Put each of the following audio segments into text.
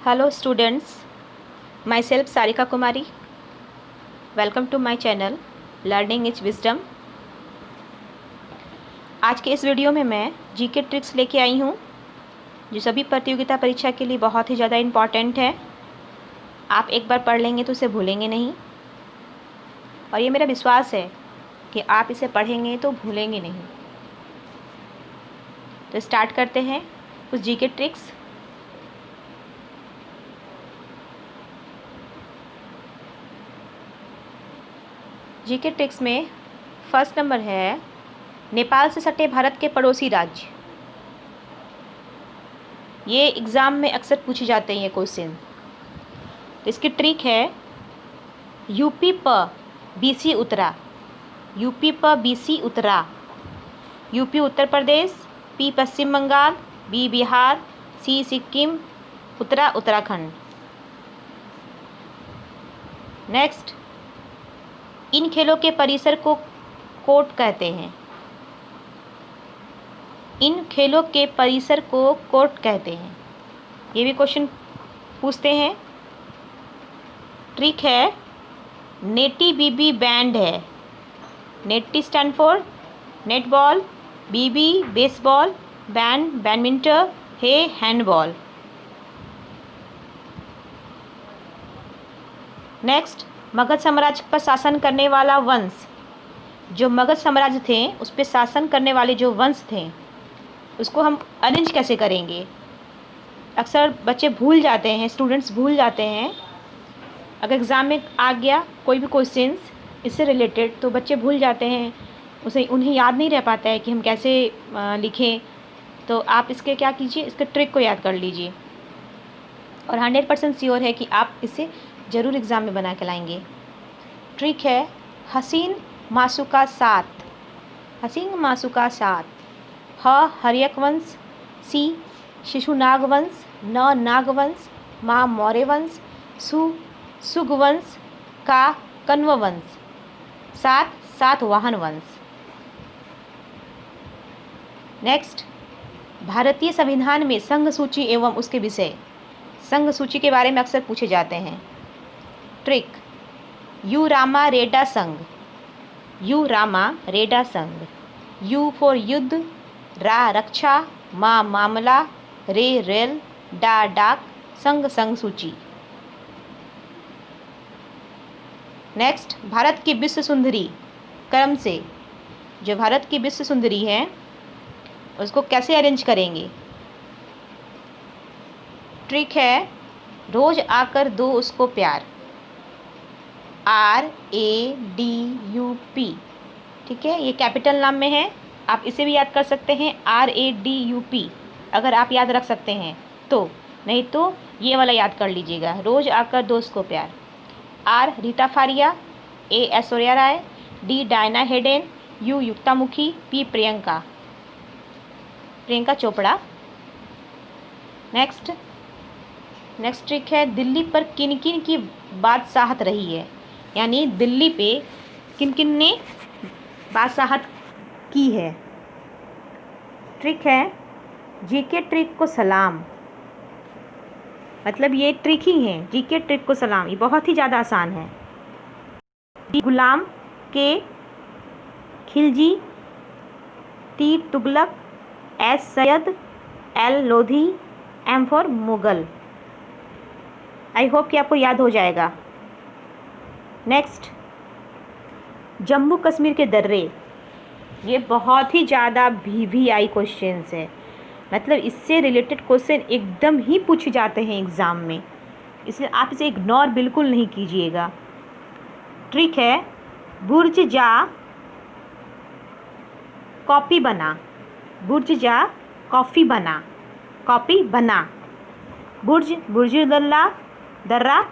Hello students, myself Sarika Kumari. Welcome to my channel Learning is Wisdom. आज के इस video में मैं जीके ट्रिक्स लेके आई हूँ जो सभी प्रतियोगिता परीक्षा के लिए बहुत ही ज़्यादा इम्पॉर्टेंट है। आप एक बार पढ़ लेंगे तो उसे भूलेंगे नहीं, और ये मेरा विश्वास है कि आप इसे पढ़ेंगे तो भूलेंगे नहीं। तो स्टार्ट करते हैं कुछ जीके ट्रिक्स। जीके ट्रिक्स में फर्स्ट नंबर है नेपाल से सटे भारत के पड़ोसी राज्य। ये एग्ज़ाम में अक्सर पूछे जाते हैं ये क्वेश्चन। तो इसकी ट्रिक है यूपी प बीसी उत्तरा, यूपी प BC Uttara. UP Uttar Pradesh, P पश्चिम बंगाल, बी बिहार, सी सिक्किम, उत्तरा उत्तराखंड। नेक्स्ट, इन खेलों के परिसर को कोर्ट कहते हैं। इन खेलों के परिसर को कोर्ट कहते हैं। ये भी क्वेश्चन पूछते हैं। ट्रिक है नेटी बीबी बैंड है। नेटी stand for netball, BB baseball, band badminton, है हैंडबॉल। नेक्स्ट, मगध साम्राज्य पर शासन करने वाला वंश। जो मगध साम्राज्य थे उस पर शासन करने वाले जो वंश थे उसको हम अरेंज कैसे करेंगे। अक्सर बच्चे भूल जाते हैं, स्टूडेंट्स भूल जाते हैं। अगर एग्ज़ाम में आ गया कोई भी क्वेश्चंस इससे रिलेटेड तो बच्चे भूल जाते हैं, उन्हें याद नहीं रह पाता है कि हम कैसे लिखें। तो आप इसके क्या कीजिए, इसके ट्रिक को याद कर लीजिए और 100% श्योर है कि आप इसे ज़रूर एग्ज़ाम में बना के लाएंगे। ट्रिक है हसीन मासूका साथ। हसीन मासूका साथ। ह हर्यक वंश, सी शिशुनाग वंश, न नागवंश, मा मौर्य वंश, सु सुगवंश, का कण्व वंश, सात सातवाहन वंश। नेक्स्ट, भारतीय संविधान में संघ सूची एवं उसके विषय। संघ सूची के बारे में अक्सर पूछे जाते हैं। ट्रिक यू रामा रेडा संघ। यू रामा रेडा संघ। यू फॉर युद्ध, रा रक्षा, मा मामला, रे रेल, डा डाक, संघ संघ सूची। नेक्स्ट, भारत की विश्व सुंदरी क्रम से। जो भारत की विश्व सुंदरी है उसको कैसे अरेंज करेंगे। ट्रिक है रोज आकर दो उसको प्यार। RADUP। ठीक है, ये कैपिटल नाम में है, आप इसे भी याद कर सकते हैं RADUP अगर आप याद रख सकते हैं तो, नहीं तो ये वाला याद कर लीजिएगा रोज आकर दोस्त को प्यार। R Rita Faria, A Aishwarya Rai, D Diana Hayden, U Yukta Mookhey, P Priyanka Chopra. Next trick है दिल्ली पर किन किन की बादशाहत रही है। यानी दिल्ली पे किन किन ने बादशाहत की है। ट्रिक है जीके ट्रिक को सलाम। मतलब ये ट्रिक ही है, जीके ट्रिक को सलाम। ये बहुत ही ज़्यादा आसान है। Ghulam, K Khilji, T Tughlaq, S Sayyid, L Lodi, M for Mughal. I hope कि आपको याद हो जाएगा। नेक्स्ट, जम्मू कश्मीर के दर्रे। ये बहुत ही ज़्यादा VVI क्वेश्चंस है। मतलब इससे रिलेटेड क्वेश्चन एकदम ही पूछे जाते हैं एग्ज़ाम में, इसलिए आप इसे इग्नोर बिल्कुल नहीं कीजिएगा। ट्रिक है बुर्ज जा कॉफ़ी बना। बुर्ज जा कॉफ़ी बना, कॉफ़ी बना। बुर्ज दर्रा,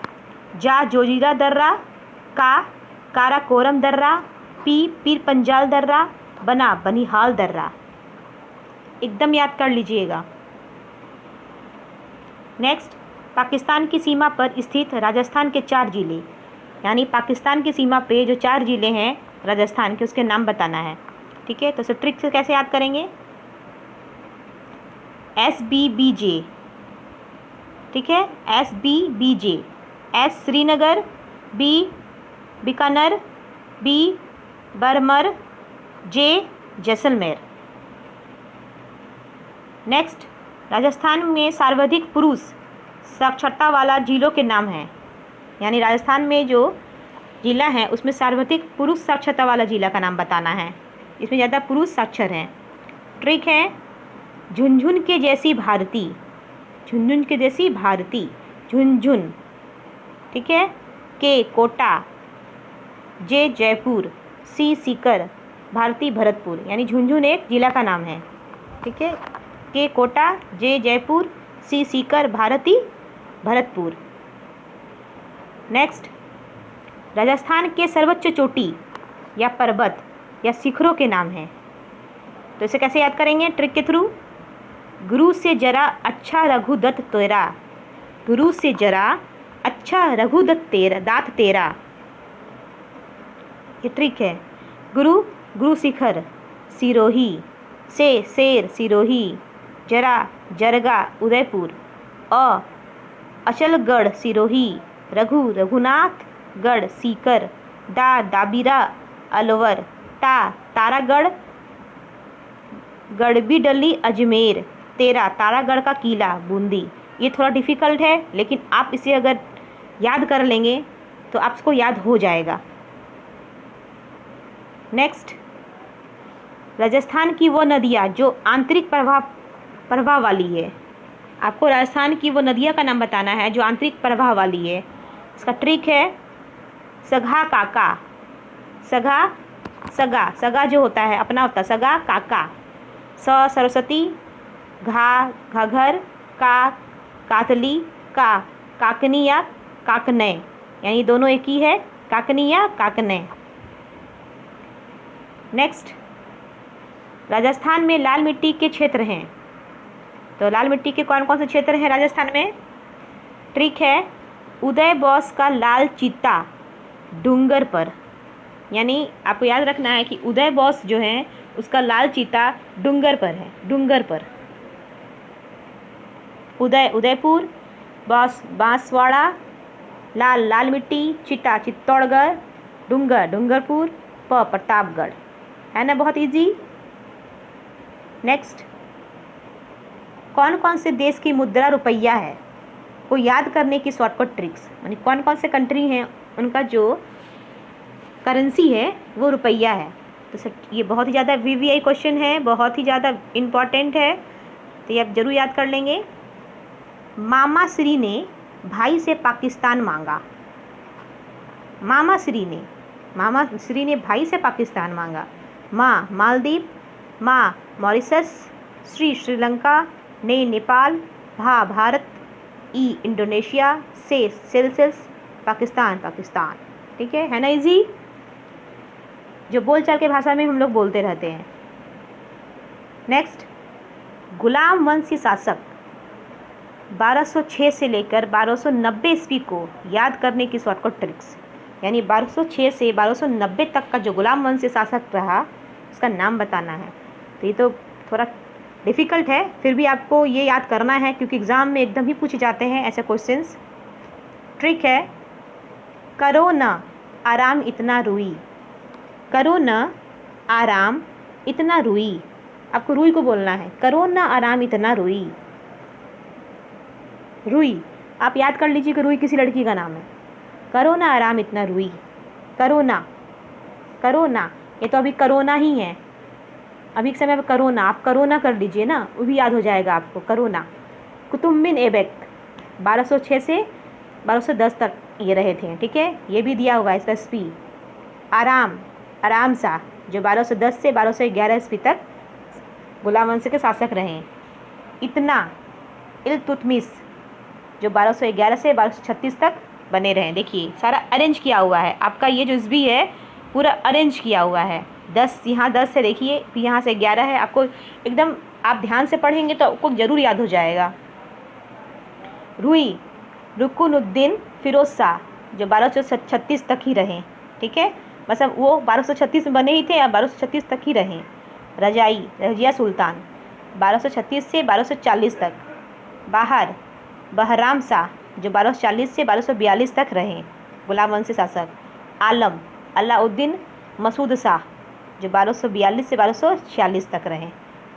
जा जोजीरा दर्रा, का काराकोरम दर्रा, पी पीर पंजाल दर्रा, बना बनिहाल दर्रा। एकदम याद कर लीजिएगा। नेक्स्ट, पाकिस्तान की सीमा पर स्थित राजस्थान के 4 जिले। यानी पाकिस्तान की सीमा पे जो 4 जिले हैं राजस्थान के, उसके नाम बताना है। ठीक है, तो इसे ट्रिक से कैसे याद करेंगे। SBBJ। ठीक है, SBBJ, S Srinagar, B Bikaner, B बरमर, J Jaisalmer. Next, Rajasthan में सर्वाधिक पुरुष साक्षरता वाला जिलों के नाम हैं, यानी राजस्थान में जो जिला है उसमें सर्वाधिक पुरुष साक्षरता वाला जिला का नाम बताना है, इसमें ज़्यादा पुरुष साक्षर हैं। ट्रिक है, झुनझुन के जैसी भारती, झुनझुन के जैसी भारती, झुनझुन, ठीक है, के कोटा, जे जयपुर, सी सीकर, भारती भरतपुर, यानी झुनझुन एक जिला का नाम है, ठीक है, के कोटा, जे जयपुर, सी सीकर, भारती भरतपुर। नेक्स्ट, राजस्थान के सर्वोच्च चोटी या पर्वत या शिखरों के नाम हैं, तो इसे कैसे याद करेंगे? ट्रिक के थ्रू। गुरु से जरा अच्छा रघुदत्त तेरा, गुरु से जरा अच्छा रघुदत्त तेरा, दात तेरा, ये ट्रिक है। गुरु, गुरु शिखर, सिरोही, से शेर सिरोही, जरा जरगा उदयपुर, अचलगढ़ सिरोही, रघु रघुनाथ गढ़ सीकर, दाबीरा अलवर, तारागढ़ गढ़बीडली अजमेर, तेरा तारागढ़ का किला बूंदी। ये थोड़ा डिफ़िकल्ट है, लेकिन आप इसे अगर याद कर लेंगे तो आपको याद हो जाएगा। नेक्स्ट, राजस्थान की वो नदियाँ जो आंतरिक प्रवाह वाली है, आपको राजस्थान की वो नदियाँ का नाम बताना है जो आंतरिक प्रवाह वाली है। इसका ट्रिक है, सगा काका, सगा सगा, सगा जो होता है अपना होता है, सगा काका, स सरस्वती, घाघर, कातली, काकनी या काकने, यानी दोनों एक ही है, काकनी या काकने। नेक्स्ट, राजस्थान में लाल मिट्टी के क्षेत्र हैं, तो लाल मिट्टी के कौन कौन से क्षेत्र हैं राजस्थान में? ट्रिक है, उदय बोस का लाल चीता डूंगर पर, यानी आपको याद रखना है कि उदय बोस जो है उसका लाल चीता डूंगर पर है, डूंगर पर। उदय उदयपुर, बॉस बांसवाड़ा, लाल मिट्टी, चीता चित्तौड़गढ़, डूंगर डूंगरपुर, प्रतापगढ़, है ना, बहुत इजी। नेक्स्ट, कौन कौन से देश की मुद्रा रुपया है, को याद करने की शॉर्टकट ट्रिक्स, यानी कौन कौन से कंट्री हैं उनका जो करेंसी है वो रुपया है। तो सर ये बहुत ही ज़्यादा VVI क्वेश्चन है, बहुत ही ज़्यादा इम्पॉर्टेंट है, तो ये आप जरूर याद कर लेंगे। मामा श्री ने भाई से पाकिस्तान मांगा, मामा श्री ने भाई से पाकिस्तान मांगा। माँ मालदीव, माँ मॉरिशस, श्रीलंका, ने नेपाल, भारत, इंडोनेशिया, से सेल्सियस, पाकिस्तान, ठीक है ना, इजी, जो बोलचाल के भाषा में हम लोग बोलते रहते हैं। नेक्स्ट, गुलाम वंशी शासक 1206 से लेकर 1290 ईस्वी को याद करने की शॉर्टकट ट्रिक्स, यानी 1206 से 1290 तक का जो गुलाम वंशी शासक रहा उसका नाम बताना है। तो ये तो थोड़ा डिफ़िकल्ट है, फिर भी आपको ये याद करना है क्योंकि एग्ज़ाम में एकदम ही पूछे जाते हैं ऐसे क्वेश्चंस। ट्रिक है, करो न आराम इतना रुई, करो न आराम इतना रुई, आपको रुई को बोलना है, करो न आराम इतना रुई। रुई आप याद कर लीजिए कि रुई किसी लड़की का नाम है, करो ना आराम इतना रुई, करो ना, ये तो अभी करोना ही है, अभी के समय में करोना, आप करोना कर लीजिए ना, वो भी याद हो जाएगा आपको, करोना। कुतुब बिन ऐबक 1206 से 1210 तक ये रहे थे, ठीक है, ये भी दिया हुआ है इसका स्पी। आराम शाह जो 1210 से 1211 ईस्वी तक गुलाम वंश के शासक रहे। इतना इल्तुतमिश जो 1211 से 1236 तक बने रहे। देखिए सारा अरेंज किया हुआ है, आपका ये जो स्बी है पूरा अरेंज किया हुआ है। 10 यहाँ 10 है, देखिए फिर यहाँ से 11 है, आपको एकदम आप ध्यान से पढ़ेंगे तो आपको ज़रूर याद हो जाएगा। रुई रुकुनुद्दीन फिरोज शाह जो 1236 तक ही रहे, ठीक है, मतलब वो 1236 में बने ही थे, अब 1236 तक ही रहे। रजिया सुल्तान 1236 से 1240 तक। बहराम शाह जो 1240 से 1242 तक रहे गुलाम वंशी शासक। आलम अलाउद्दीन मसूद शाह जो 1242 से 1246 तक रहे।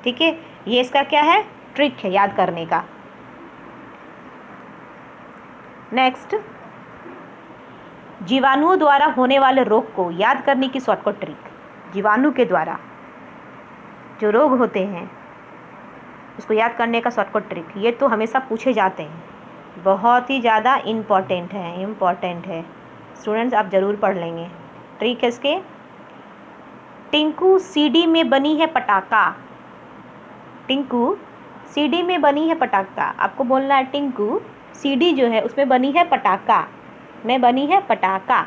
ठीक है, ये इसका क्या है, ट्रिक है याद करने का। नेक्स्ट, जीवाणुओं द्वारा होने वाले रोग को याद करने की शॉर्टकट ट्रिक। जीवाणु के द्वारा जो रोग होते हैं उसको याद करने का शॉर्टकट ट्रिक, ये तो हमेशा पूछे जाते हैं, बहुत ही ज़्यादा इम्पॉर्टेंट है स्टूडेंट्स, आप ज़रूर पढ़ लेंगे। ट्रिक है इसके, टिंकू सीडी में बनी है पटाखा। टिंकू सीडी में बनी है पटाखा, आपको बोलना है टिंकू सीडी जो है उसमें बनी है पटाखा, में बनी है पटाखा।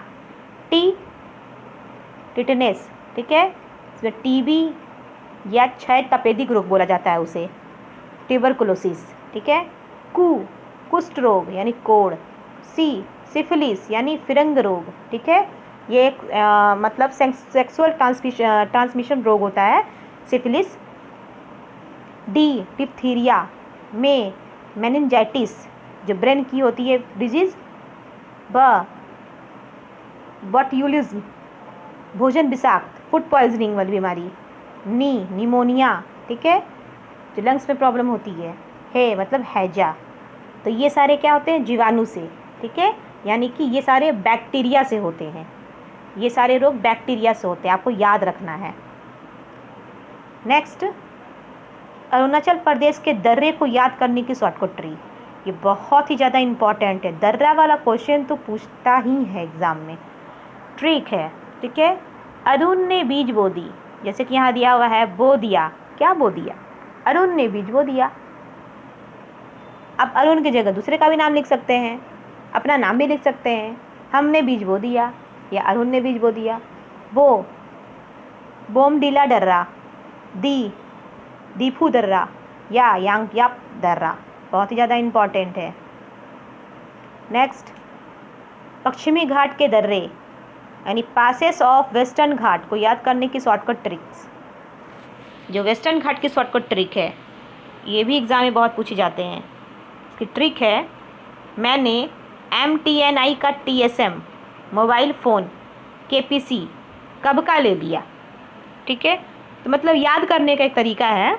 टिटनेस, ठीक है, इसमें टीबी या क्षय तपेदिक रोग बोला जाता है उसे, ट्यूबरकुलोसिस। ठीक है, कुष्ठ रोग यानी कोढ़। सिफिलिस यानी फिरंग रोग। ठीक है, ये एक मतलब सेक्सुअल ट्रांसमिशन रोग होता है सिफिलिस। डिप्थीरिया। मेनिंजाइटिस जो ब्रेन की होती है डिजीज। बॉट्यूलिज्म भोजन विषाक्त फूड पॉइजनिंग वाली बीमारी। निमोनिया, ठीक है, जो लंग्स में प्रॉब्लम होती है मतलब हैजा। तो ये सारे क्या होते हैं, जीवाणु से। ठीक है, यानी कि ये सारे बैक्टीरिया से होते हैं, ये सारे रोग बैक्टीरिया से होते हैं, आपको याद रखना है। नेक्स्ट, अरुणाचल प्रदेश के दर्रे को याद करने की शॉर्टकट ट्रिक, ये बहुत ही ज़्यादा इम्पॉर्टेंट है, दर्रा वाला क्वेश्चन तो पूछता ही है एग्ज़ाम में। ट्रिक है, ठीक है, अरुण ने बीज बो दी, जैसे कि यहाँ दिया हुआ है बो दिया, क्या बो दिया, अरुण ने बीज बो दिया। अब अरुण की जगह दूसरे का भी नाम लिख सकते हैं, अपना नाम भी लिख सकते हैं, हमने बीज बो दिया या अरुण ने बीज बो दिया। बोमडीला दर्रा, दीफू दर्रा या यांगयाप दर्रा, बहुत ही ज़्यादा इम्पॉर्टेंट है। नेक्स्ट, पश्चिमी घाट के दर्रे यानी पासेस ऑफ वेस्टर्न घाट को याद करने की शॉर्टकट ट्रिक्स। जो वेस्टर्न घाट की शॉर्टकट ट्रिक है ये भी एग्ज़ाम में बहुत पूछे जाते हैं। इसकी ट्रिक है, मैंने MTNI का TSM मोबाइल फ़ोन KPC कब का ले लिया। ठीक है, तो मतलब याद करने का एक तरीका है,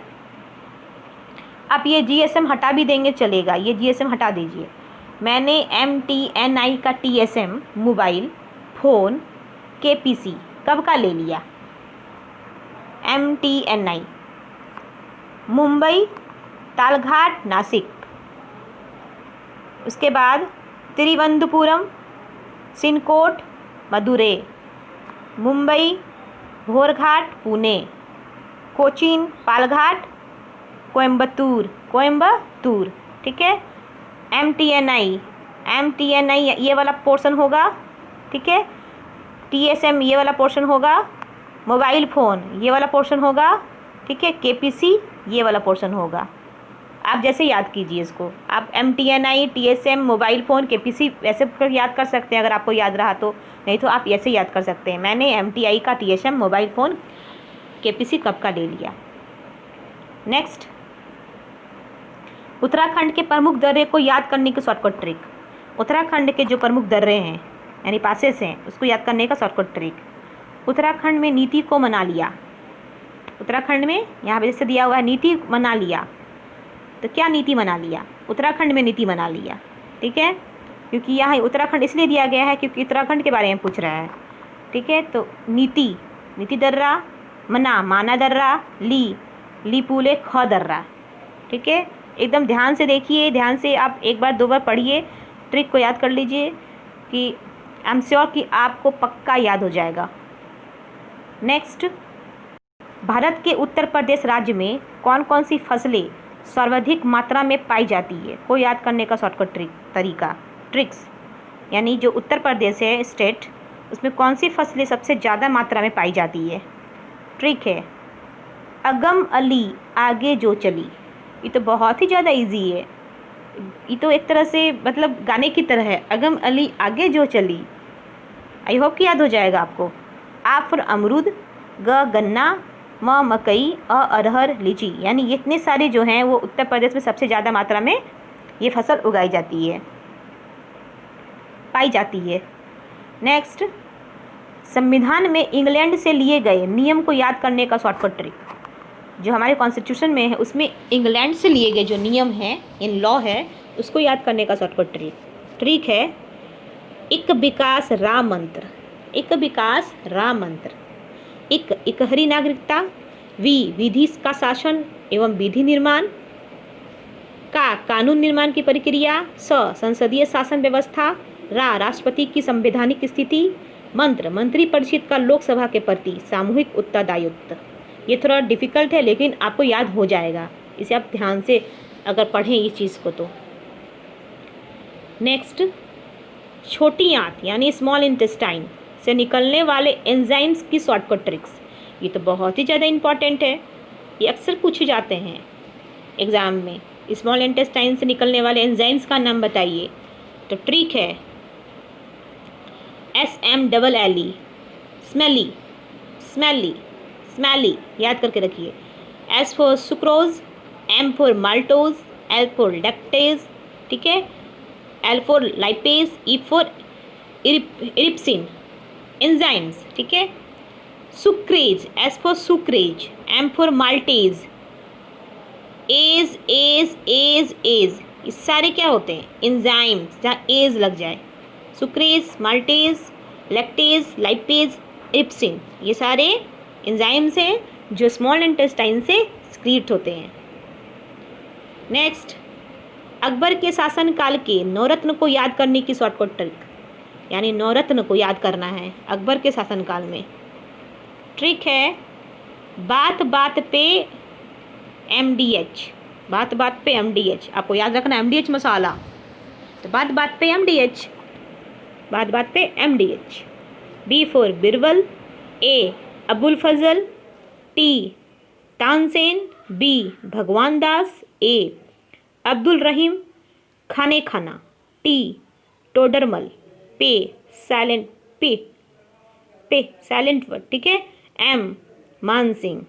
आप ये GSM हटा भी देंगे चलेगा, ये GSM हटा दीजिए। मैंने MTNI का TSM मोबाइल फ़ोन KPC कब का ले लिया। MTNI मुंबई, तालघाट, नासिक। उसके बाद तिरुवनंतपुरम, सिनकोट, मदुरै। मुंबई, भोरघाट, पुणे। कोचीन, पालघाट, कोयम्बतूर। ठीक है, MTNI ये वाला पोर्शन होगा, ठीक है, TSM ये वाला पोर्शन होगा, मोबाइल फ़ोन ये वाला पोर्शन होगा, ठीक है, KPC ये वाला पोर्शन होगा। आप जैसे याद कीजिए इसको, आप MTNI TSM mobile phone KPC ऐसे याद कर सकते हैं अगर आपको याद रहा तो, नहीं तो आप ऐसे याद कर सकते हैं, मैंने MTI का TSM मोबाइल फ़ोन KPC कब का ले लिया। नेक्स्ट, उत्तराखंड के प्रमुख दर्रे को याद करने की शॉर्टकट ट्रिक। उत्तराखंड के जो प्रमुख दर्रे हैं यानी पासेस हैं उसको याद करने का शॉर्टकट ट्रिक। उत्तराखंड में नीति को मना लिया, उत्तराखंड में यहाँ पे जैसे दिया हुआ है नीति मना लिया, तो क्या नीति मना लिया, उत्तराखंड में नीति मना लिया। ठीक है, क्योंकि यहाँ उत्तराखंड इसलिए दिया गया है क्योंकि उत्तराखंड के बारे में पूछ रहा है। ठीक है, तो नीति दर्रा, माना दर्रा, ली पूले ख दर्रा। ठीक है, एकदम ध्यान से देखिए, ध्यान से आप एक बार दो बार पढ़िए, ट्रिक को याद कर लीजिए कि आई एम श्योर कि आपको पक्का याद हो जाएगा। नेक्स्ट, भारत के उत्तर प्रदेश राज्य में कौन कौन सी फसलें सर्वाधिक मात्रा में पाई जाती है को याद करने का शॉर्टकट ट्रिक्स, यानी जो उत्तर प्रदेश है स्टेट, उसमें कौन सी फसलें सबसे ज़्यादा मात्रा में पाई जाती है। ट्रिक है, अगम अली आगे जो चली, ये तो बहुत ही ज़्यादा इजी है, ये तो एक तरह से मतलब गाने की तरह है, अगम अली आगे जो चली। आई होप कि याद हो जाएगा आपको। आ फॉर अमरूद, ग गन्ना, म मकई, अरहर लीची, यानी ये इतने सारे जो हैं वो उत्तर प्रदेश में सबसे ज़्यादा मात्रा में ये फसल उगाई जाती है, पाई जाती है। नेक्स्ट, संविधान में इंग्लैंड से लिए गए नियम को याद करने का शॉर्टकट ट्रिक। जो हमारे कॉन्स्टिट्यूशन में है उसमें इंग्लैंड से लिए गए जो नियम हैं, इन लॉ है, उसको याद करने का शॉर्टकट ट्रिक है एक विकास राम मंत्र। एक विकास राम मंत्र। इकहरी नागरिकता। विधि का शासन एवं विधि निर्माण। कानून निर्माण की प्रक्रिया। संसदीय शासन व्यवस्था। राष्ट्रपति की संवैधानिक स्थिति। मंत्री परिषद का लोकसभा के प्रति सामूहिक उत्तरदायित्व। ये थोड़ा डिफिकल्ट है लेकिन आपको याद हो जाएगा, इसे आप ध्यान से अगर पढ़ें इस चीज़ को तो। नेक्स्ट, छोटी आंत यानी स्मॉल इंटेस्टाइन से निकलने वाले एंजाइम्स की शॉर्टकट ट्रिक्स। ये तो बहुत ही ज़्यादा इम्पॉर्टेंट है, ये अक्सर पूछे जाते हैं एग्ज़ाम में। स्मॉल इंटेस्टाइन से निकलने वाले एंजाइम्स का नाम बताइए। तो ट्रिक है SMLLE, स्मेली, याद करके रखिए। S for sucrose, M for maltose, L for lactase, ठीक है, L for lipase, E for erepsin enzymes, ठीक है। Sucrase, S for sucrase, M for maltase, as, ये सारे क्या होते हैं? एंजाइम्स, जहाँ एज लग जाए। सुक्रेज, माल्टेज, लैक्टेज, लाइपेज, इरिप्सिन, ये सारे एंजाइम्स हैं जो स्मॉल इंटेस्टाइन से सिक्रीट होते हैं। नेक्स्ट, अकबर के शासनकाल के नवरत्न को याद करने की शॉर्टकट ट्रिक, यानी नवरत्न को याद करना है अकबर के शासनकाल में। ट्रिक है बात बात पे MDH, बात बात पे MDH, आपको याद रखना MDH मसाला। तो बात बात पे MDH, बात बात पे MDH। B for Birbal, A Abul Fazal, T Tansen, B Bhagwan Das, A Abdul रहीम खाने खाना, T टोडरमल, पे साइलेंट वर्ड, ठीक है, M मान सिंह।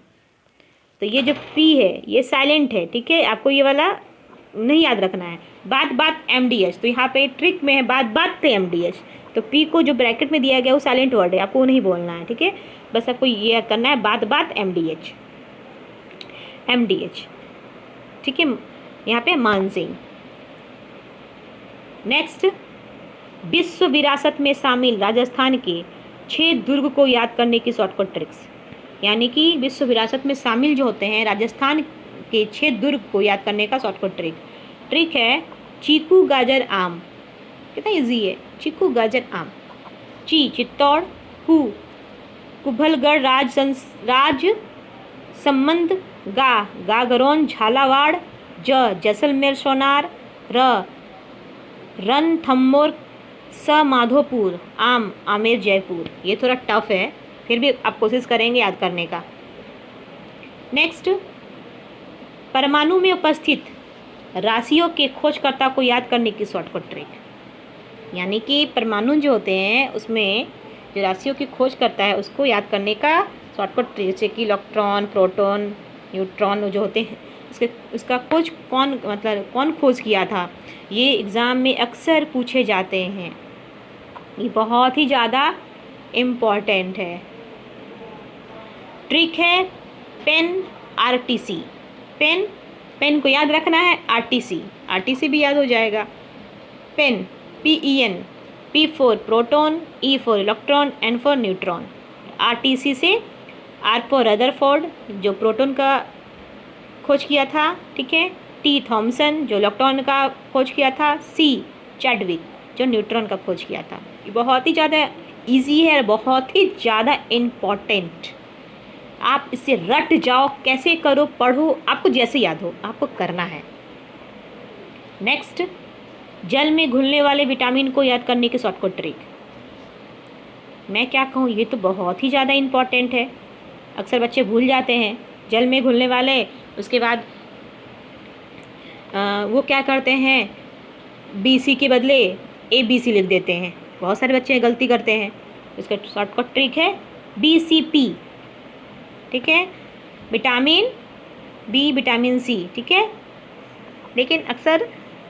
तो ये जो P है ये साइलेंट है, ठीक है, आपको ये वाला नहीं याद रखना है। बात बात MDH, तो यहाँ पे ट्रिक में है बात बात पे MDH, तो P को जो ब्रैकेट में दिया गया वो साइलेंट वर्ड है, आपको वो नहीं बोलना है, ठीक है, बस आपको ये करना है बात बात MDH, ठीक है, यहाँ पे मान सिंह। नेक्स्ट, विश्व विरासत में शामिल राजस्थान के 6 दुर्ग को याद करने की शॉर्टकट ट्रिक्स, यानी कि विश्व विरासत में शामिल जो होते हैं राजस्थान के 6 दुर्ग को याद करने का शॉर्टकट ट्रिक है चीकू गाजर आम। कितना इजी है, चीकू गाजर आम। चित्तौड़, कुंभलगढ़ राज संबंध, गागरोन झालावाड़, जैसलमेर सोनार, रणथंभौर माधोपुर, आमेर जयपुर। ये थोड़ा टफ है, फिर भी आप कोशिश करेंगे याद करने का। नेक्स्ट, परमाणु में उपस्थित राशियों के खोजकर्ता को याद करने की शॉर्टकट ट्रिक, यानी कि परमाणु जो होते हैं उसमें जो राशियों की खोज करता है उसको याद करने का शॉर्टकट ट्रिक, जैसे कि इलेक्ट्रॉन, प्रोटॉन, न्यूट्रॉन जो होते हैं उसका खोज कौन खोज किया था, ये एग्ज़ाम में अक्सर पूछे जाते हैं, ये बहुत ही ज़्यादा इम्पॉर्टेंट है। ट्रिक है पेन RTC, पेन को याद रखना है, RTC भी याद हो जाएगा। Pen PEN, P for proton, E for electron, N for neutron. RTC से R फॉर रदरफोर्ड जो प्रोटॉन का खोज किया था, ठीक है, T थॉमसन जो इलेक्ट्रॉन का खोज किया था, C चैडविक जो न्यूट्रॉन का खोज किया था। ये बहुत ही ज़्यादा इजी है, बहुत ही ज़्यादा इम्पॉर्टेंट, आप इसे रट जाओ, कैसे करो, पढ़ो, आपको जैसे याद हो आपको करना है। नेक्स्ट, जल में घुलने वाले विटामिन को याद करने की शॉर्टकट ट्रिक, मैं क्या कहूँ, ये तो बहुत ही ज़्यादा इम्पॉर्टेंट है, अक्सर बच्चे भूल जाते हैं। जल में घुलने वाले, उसके बाद वो क्या करते हैं, BC के बदले ABC लिख देते हैं, बहुत सारे बच्चे गलती करते हैं। इसका शॉर्टकट ट्रिक है BCP, ठीक है, विटामिन B, विटामिन C, ठीक है, लेकिन अक्सर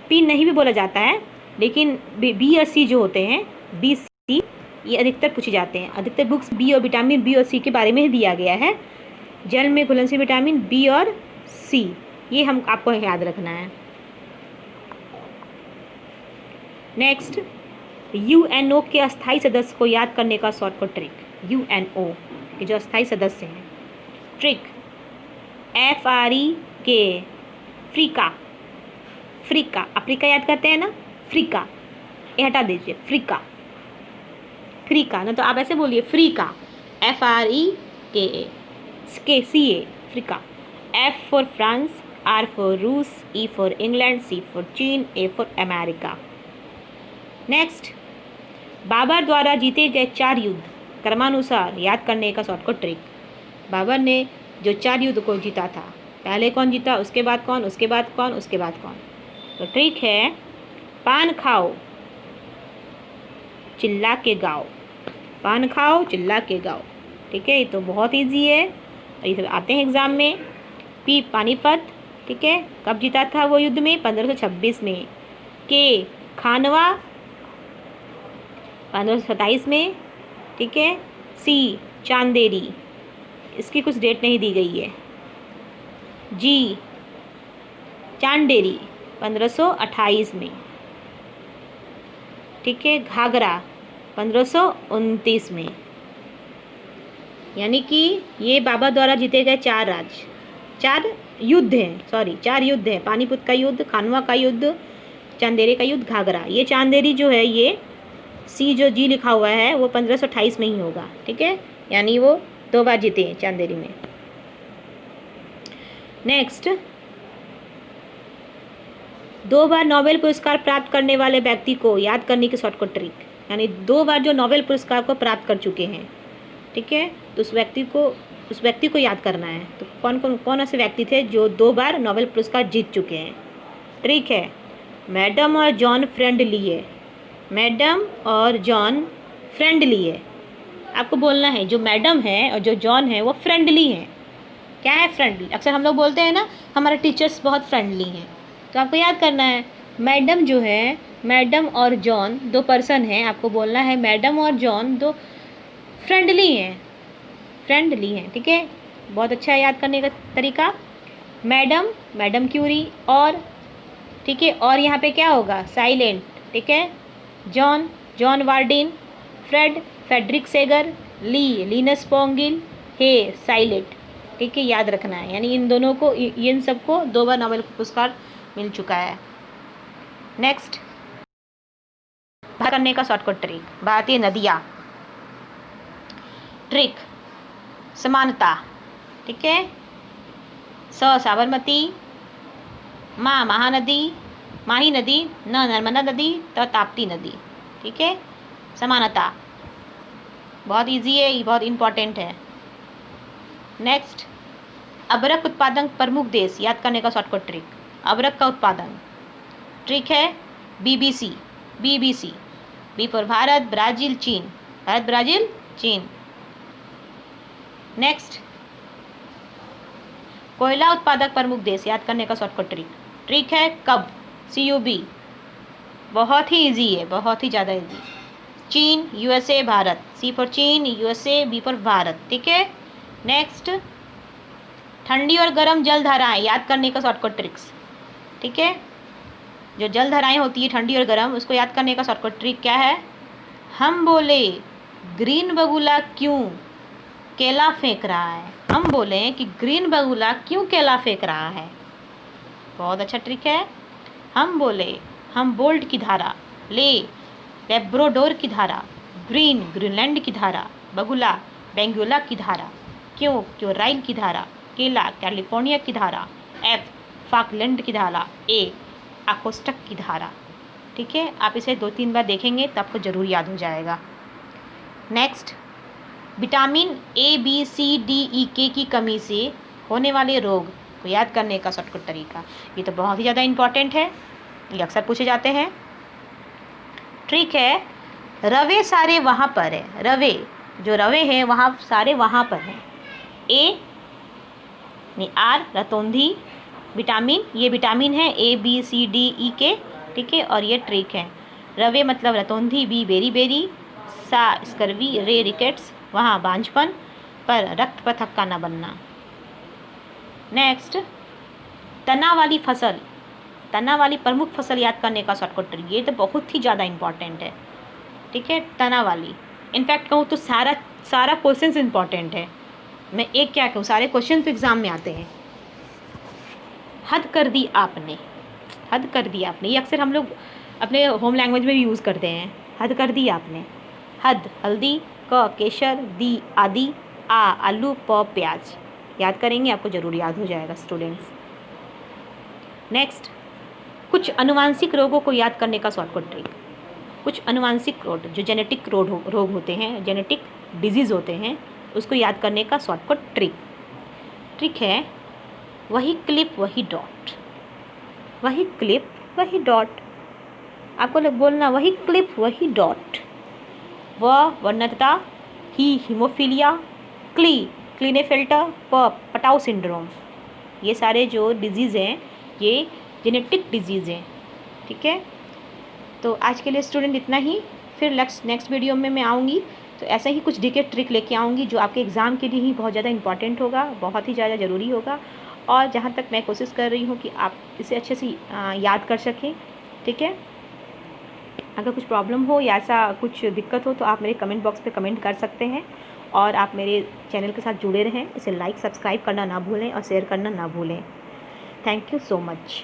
पी नहीं भी बोला जाता है, लेकिन बी और सी जो होते हैं, बी सी, ये अधिकतर पूछे जाते हैं। अधिकतर बुक्स बी और विटामिन बी और सी के बारे में ही दिया गया है। जल में घुलनशील विटामिन बी और सी, ये हम आपको याद रखना है। नेक्स्ट, यूएनओ के अस्थायी सदस्य को याद करने का शॉर्टकट ट्रिक। यूएनओ के जो अस्थायी सदस्य हैं, ट्रिक FREK, फ्रीका। फ्रीका, अफ्रीका याद करते हैं ना, फ्रीका, ये हटा दीजिए, फ्रीका, फ्रीका ना, तो आप ऐसे बोलिए फ्रीका, FREKA, CA, फ्रीका। F for France, R for रूस, E for England, C for चीन, A for America. Next, Babur द्वारा जीते गए 4 युद्ध क्रमानुसार याद करने का शॉर्टकट ट्रिक। बाबर ने जो 4 युद्ध को जीता था, पहले कौन जीता, उसके बाद कौन, उसके बाद कौन, उसके बाद कौन। तो ट्रिक है, पान खाओ चिल्ला के गाओ, पान खाओ चिल्ला के गाओ। ठीक है, ये तो बहुत इजी है, ये सब आते हैं एग्जाम में। पी पानीपत, ठीक है, कब जीता था वो युद्ध में, 1526 में। के खानवा, 1527 में। ठीक है, सी चांदेरी, इसकी कुछ डेट नहीं दी गई है। जी चांदेरी, 1528 में। ठीक है, घाघरा 1529 में। यानी कि ये बाबर द्वारा जीते गए 4 युद्ध हैं, 4 युद्ध हैं। पानीपत का युद्ध, खानवा का युद्ध, चांदेरी का युद्ध, घाघरा। ये चांदेरी जो है, ये सी जो जी लिखा हुआ है वो 1528 में ही होगा। ठीक है, यानी वो 2 बार जीते हैं चांदेरी में। नेक्स्ट, 2 बार नोबेल पुरस्कार प्राप्त करने वाले व्यक्ति को याद करने की शॉर्टकट ट्रिक। यानी 2 बार जो नोबेल पुरस्कार को प्राप्त कर चुके हैं, ठीक है, तो उस व्यक्ति को याद करना है। तो कौन ऐसे व्यक्ति थे जो 2 बार नोबेल पुरस्कार जीत चुके हैं। ट्रिक है, मैडम और जॉन फ्रेंडली है, मैडम और जॉन फ्रेंडली है। आपको बोलना है जो मैडम है और जो जॉन है वो फ्रेंडली हैं। क्या है फ्रेंडली? अक्सर हम लोग बोलते हैं ना, हमारे टीचर्स बहुत फ्रेंडली हैं, तो आपको याद करना है मैडम जो है, मैडम और जॉन 2 पर्सन हैं। आपको बोलना है मैडम और जॉन 2 फ्रेंडली हैं, फ्रेंडली हैं। ठीक है, बहुत अच्छा है याद करने का तरीका। मैडम क्यूरी, और ठीक है, और यहाँ पे क्या होगा, साइलेंट। ठीक है, जॉन वार्डिन, फेडरिक सेगर, लीनस पोंगिल, हे साइलेंट। ठीक है, याद रखना है। यानी इन दोनों को, इन सबको 2 बार नोबेल पुरस्कार मिल चुका है। नेक्स्ट, करने का शॉर्टकट ट्रिक, भारतीय नदियाँ। ट्रिक, समानता। ठीक है, साबरमती, महानदी, माही नदी, न नर्मदा नदी, तो ताप्ती नदी। ठीक है, समानता बहुत इजी है, ये बहुत इम्पॉर्टेंट है। नेक्स्ट, अबरक उत्पादन प्रमुख देश याद करने का शॉर्टकट ट्रिक। अबरक का उत्पादन, ट्रिक है BBC, B for Bharat, Brazil, चीन, भारत, ब्राज़ील, चीन। नेक्स्ट, कोयला उत्पादक प्रमुख देश याद करने का शॉर्टकट ट्रिक। ट्रिक है कब, CUB, बहुत ही इजी है, बहुत ही ज़्यादा इजी। चीन, USA, भारत, C फॉर चीन, USA, B फॉर भारत। ठीक है, नेक्स्ट, ठंडी और गर्म जल धाराएँ याद करने का शॉर्टकट ट्रिक्स। ठीक है, जो जल धाराएँ होती है ठंडी और गर्म, उसको याद करने का शॉर्टकट ट्रिक क्या है। हम बोले ग्रीन बगुला क्यों केला फेंक रहा है, हम बोले कि ग्रीन बगुला क्यों केला फेंक रहा है। बहुत अच्छा ट्रिक है। हम बोले, हम बोल्ट की धारा, ले लेब्रोडोर की धारा, ग्रीनलैंड की धारा, बगुला बेंगुला की धारा, क्यों राइल की धारा, केला कैलिफोर्निया की धारा, F फाकलैंड की धारा, A अकोस्टक की धारा। ठीक है, आप इसे 2-3 बार देखेंगे तो आपको ज़रूर याद हो जाएगा। Next, vitamin A, B, C, D, E, K की कमी से होने वाले रोग को याद करने का शॉर्टकट तरीका। ये तो बहुत ही ज़्यादा इम्पॉर्टेंट है, ये अक्सर पूछे जाते हैं। ट्रिक है, रवे सारे वहाँ पर है, रवे हैं वहाँ सारे वहाँ पर हैं। A R रतौंधी, विटामिन, ये विटामिन है A, B, C, D, E, K, ठीक है, और ये ट्रिक है। रवे मतलब रतौंधी, बी बेरी बेरी, सा स्कर्वी, रे रिकेट्स, वहाँ बांझपन, पर रक्त पर थक्का न बनना। नेक्स्ट, तना वाली फसल, तना वाली प्रमुख फसल याद करने का शॉर्टकट ट्रिक, ये तो बहुत ही ज़्यादा इंपॉर्टेंट है। ठीक है, तना वाली, इनफैक्ट कहूँ तो सारा क्वेश्चंस इंपॉर्टेंट है। मैं एक क्या कहूँ, सारे क्वेश्चन तो एग्ज़ाम में आते हैं। हद कर दी आपने, हद कर दी आपने, ये अक्सर हम लोग अपने होम लैंग्वेज में भी यूज़ करते हैं। हद कर दी आपने। हद हल्दी, क केसर, दी आदि, आ आलू, प प्याज। याद करेंगे, आपको ज़रूर याद हो जाएगा स्टूडेंट्स। नेक्स्ट, कुछ अनुवांशिक रोगों को याद करने का शॉर्टकट ट्रिक। कुछ अनुवांशिक रोग जो जेनेटिक रोग होते हैं, जेनेटिक डिजीज़ होते हैं, उसको याद करने का शॉर्टकट ट्रिक है वही क्लिप वही डॉट। वही क्लिप वही डॉट, आपको लोग बोलना वही क्लिप वही डॉट। वर्णता, ही हीमोफीलिया, क्लीनेफेल्टर, पटाउ सिंड्रोम। ये सारे जो डिजीज़ हैं ये जेनेटिक डिजीज़ हैं। ठीक है, तो आज के लिए स्टूडेंट इतना ही। फिर नेक्स्ट वीडियो में मैं आऊँगी तो ऐसा ही कुछ डीके ट्रिक लेके आऊँगी जो आपके एग्ज़ाम के लिए ही बहुत ज़्यादा इंपॉर्टेंट होगा, बहुत ही ज़्यादा ज़रूरी होगा। और जहाँ तक मैं कोशिश कर रही हूँ कि आप इसे अच्छे से याद कर सकें। ठीक है, अगर कुछ प्रॉब्लम हो या ऐसा कुछ दिक्कत हो तो आप मेरे कमेंट बॉक्स पे कमेंट कर सकते हैं। और आप मेरे चैनल के साथ जुड़े रहें। इसे लाइक सब्सक्राइब करना ना भूलें और शेयर करना ना भूलें। Thank you so much.